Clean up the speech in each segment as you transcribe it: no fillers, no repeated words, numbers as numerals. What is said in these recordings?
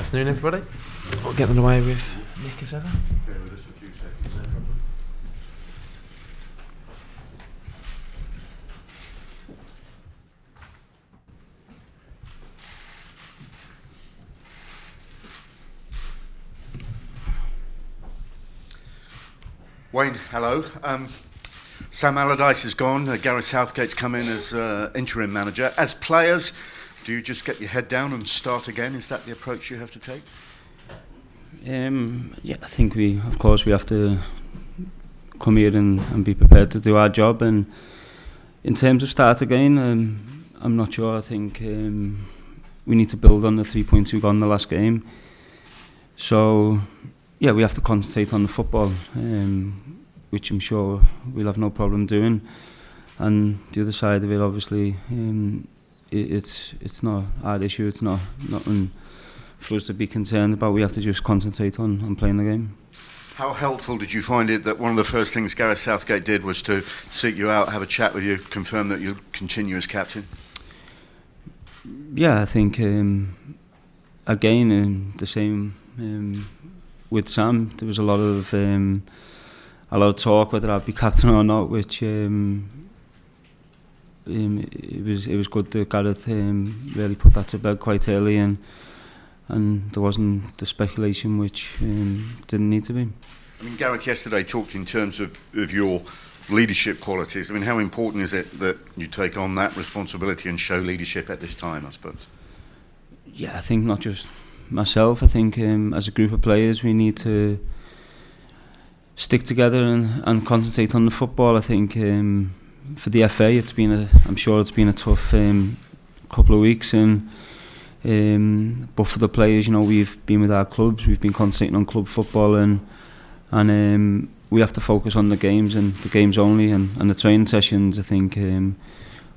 Afternoon, everybody. We'll get them away with Nick as ever. Bear with us a few seconds. No problem. Wayne, hello. Sam Allardyce is gone. Gareth Southgate's come in as interim manager. As players, do you just get your head down and start again? Is that the approach you have to take? Yeah, I think we have to come here and be prepared to do our job. And in terms of start again, I'm not sure. I think we need to build on the 3 points we got in the last game. So yeah, we have to concentrate on the football, which I'm sure we'll have no problem doing. And the other side of it, obviously, it's not our issue. It's nothing for us to be concerned about. We have to just concentrate on playing the game. How helpful did you find it that one of the first things Gareth Southgate did was to seek you out, have a chat with you, confirm that you'll continue as captain? Yeah, I think again the same with Sam. There was a lot of talk whether I'd be captain or not, which it was good that Gareth really put that to bed quite early, and there wasn't the speculation which didn't need to be. I mean, Gareth yesterday talked in terms of your leadership qualities. I mean, how important is it that you take on that responsibility and show leadership at this time, I suppose? Yeah, I think not just myself. I think as a group of players we need to stick together and concentrate on the football. I think for the FA I'm sure it's been a tough couple of weeks, and but for the players, we've been with our clubs, we've been concentrating on club football, and we have to focus on the games and the games only, and the training sessions. I think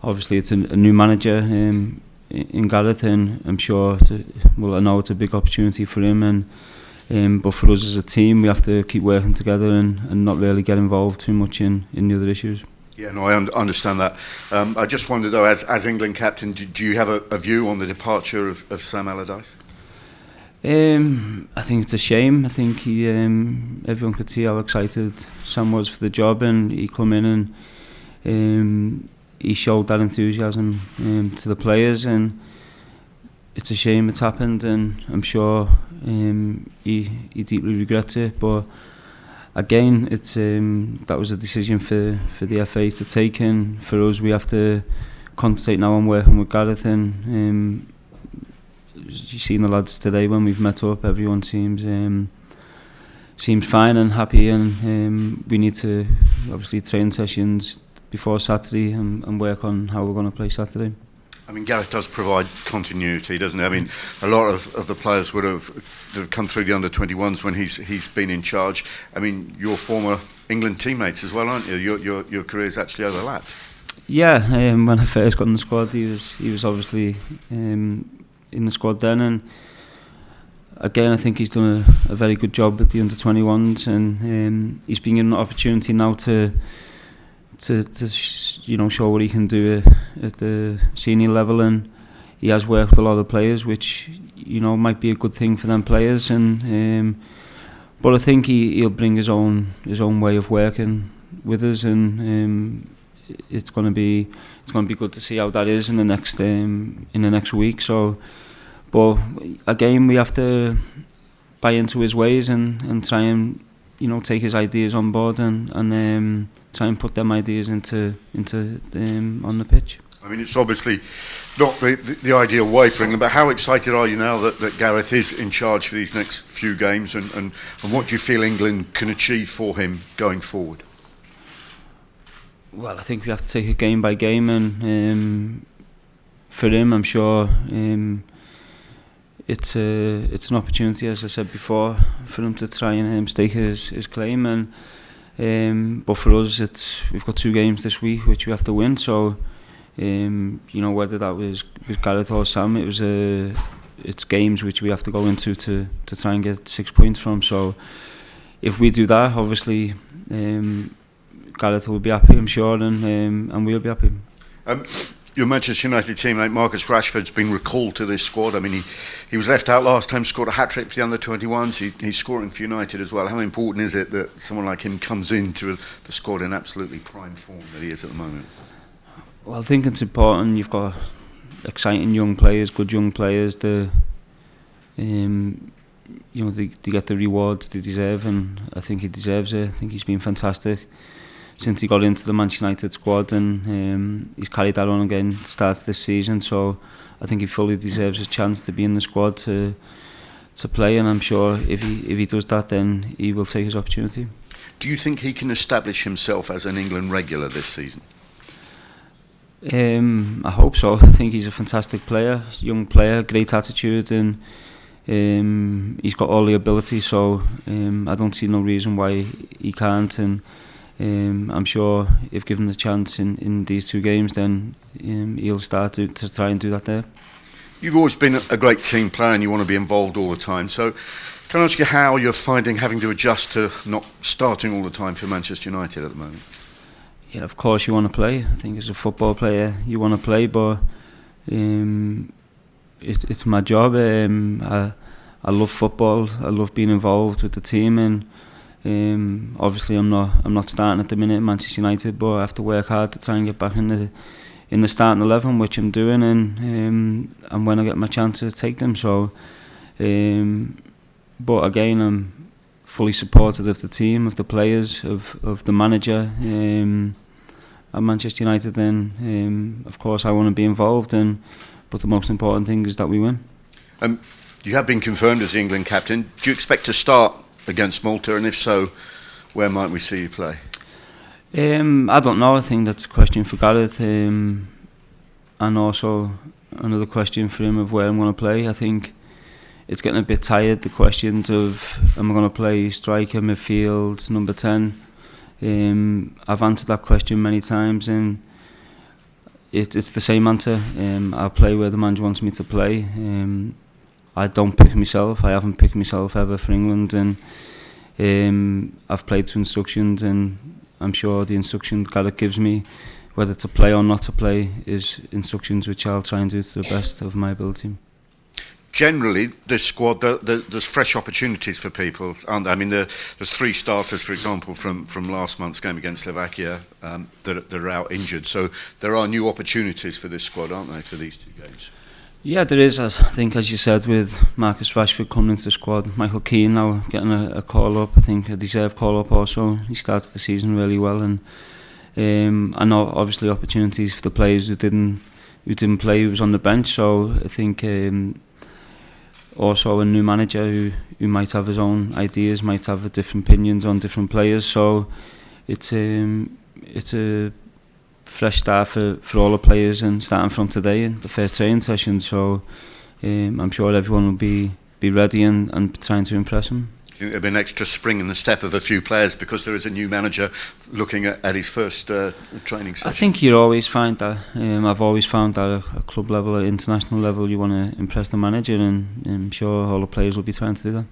obviously it's a new manager in Gareth, and I'm sure I know it's a big opportunity for him, and but for us as a team we have to keep working together and not really get involved too much in the other issues. Yeah, no, I understand that. I just wondered though, as England captain, do you have a view on the departure of Sam Allardyce? I think it's a shame. I think everyone could see how excited Sam was for the job, and he come in and he showed that enthusiasm to the players, and it's a shame it's happened, and I'm sure he deeply regrets it. But again, it's that was a decision for the FA to take, and for us we have to concentrate now on working with Gareth. And you've seen the lads today when we've met up, everyone seems fine and happy, and we need to obviously train sessions before Saturday and work on how we're going to play Saturday. I mean, Gareth does provide continuity, doesn't he? I mean, a lot of the players that have come through the under-21s when he's been in charge. I mean, you're former England teammates as well, aren't you? Your careers actually overlapped. Yeah, when I first got in the squad, he was obviously in the squad then, and again I think he's done a very good job with the under-21s, and he's been given an opportunity now to show what he can do at the senior level, and he has worked with a lot of players, which might be a good thing for them players, and but I think he'll bring his own way of working with us, and it's going to be good to see how that is in the next week. So, but again we have to buy into his ways and try and take his ideas on board and try and put them ideas into on the pitch. I mean, it's obviously not the ideal way for England, but how excited are you now that Gareth is in charge for these next few games, and what do you feel England can achieve for him going forward? Well, I think we have to take it game by game, and for him I'm sure it's an opportunity, as I said before, for him to try and stake his claim, and but for us we've got 2 games this week which we have to win. So whether that was Gareth or Sam, it's games which we have to go into to try and get 6 points from. So if we do that, obviously Gareth will be happy, I'm sure, and we'll be happy. your Manchester United teammate Marcus Rashford's been recalled to this squad. I mean, he was left out last time, scored a hat-trick for the under-21s. He's scoring for United as well. How important is it that someone like him comes into the squad in absolutely prime form that he is at the moment? Well, I think it's important. You've got exciting young players, good young players. They get the rewards they deserve, and I think he deserves it. I think he's been fantastic since he got into the Manchester United squad, and he's carried that on again at the start of this season. So I think he fully deserves a chance to be in the squad to play, and I'm sure if he does that, then he will take his opportunity. Do you think he can establish himself as an England regular this season? I hope so. I think he's a fantastic player, young player, great attitude, and he's got all the ability. So I don't see no reason why he can't. And I'm sure if given the chance in these 2 games, then he'll start to try and do that there. You've always been a great team player and you want to be involved all the time. So can I ask you how you're finding having to adjust to not starting all the time for Manchester United at the moment? Yeah, of course you want to play. I think as a football player you want to play, but it's my job. I love football. I love being involved with the team, and obviously I'm not starting at the minute at Manchester United, but I have to work hard to try and get back in the starting 11, which I'm doing, and when I get my chances, take them. So, but again, I'm fully supportive of the team, of the players, of the manager at Manchester United. And of course, I want to be involved, but the most important thing is that we win. You have been confirmed as the England captain. Do you expect to start against Malta, and if so, where might we see you play? I don't know. I think that's a question for Gareth, and also another question for him of where I'm going to play. I think it's getting a bit tired, the questions of am I going to play striker, midfield, number 10. I've answered that question many times, and it's the same answer. I'll play where the manager wants me to play. I don't pick myself. I haven't picked myself ever for England, and I've played to instructions, and I'm sure the instructions Gareth gives me, whether to play or not to play, is instructions which I'll try and do to the best of my ability. Generally, this squad, there's fresh opportunities for people, aren't there? I mean, there's 3 starters, for example, from last month's game against Slovakia that are out injured. So there are new opportunities for this squad, aren't there, for these 2 games? Yeah, there is. I think, as you said, with Marcus Rashford coming into the squad, Michael Keane now getting a call-up, I think a deserved call-up also. He started the season really well, and I know obviously opportunities for the players who didn't play, who was on the bench. So I think also a new manager who might have his own ideas, might have different opinions on different players. So it's a fresh start for all the players, and starting from today in the first training session. So I'm sure everyone will be ready and trying to impress him. Do you think there'll be an extra spring in the step of a few players because there is a new manager looking at his first training session? I think you always find that. I've always found that at club level, at international level, you want to impress the manager, and I'm sure all the players will be trying to do that.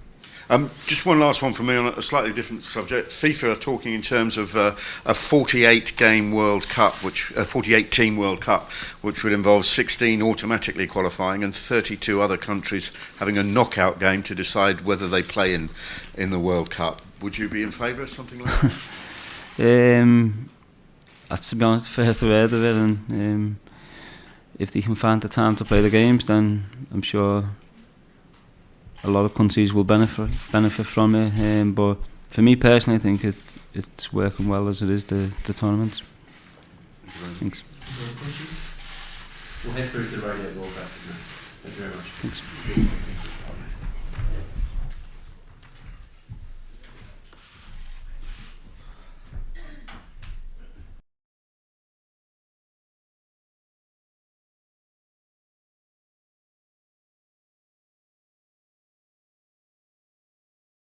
Just one last one from me on a slightly different subject. FIFA are talking in terms of a 48-game World Cup, 48-team World Cup, which would involve 16 automatically qualifying and 32 other countries having a knockout game to decide whether they play in the World Cup. Would you be in favour of something like that? That's, to be honest, the first I've heard of it, and if they can find the time to play the games, then I'm sure a lot of countries will benefit from it, but for me personally, I think it's working well as it is, the tournament. Thanks. We'll head through to the radio broadcast. Thank you very much. Thanks.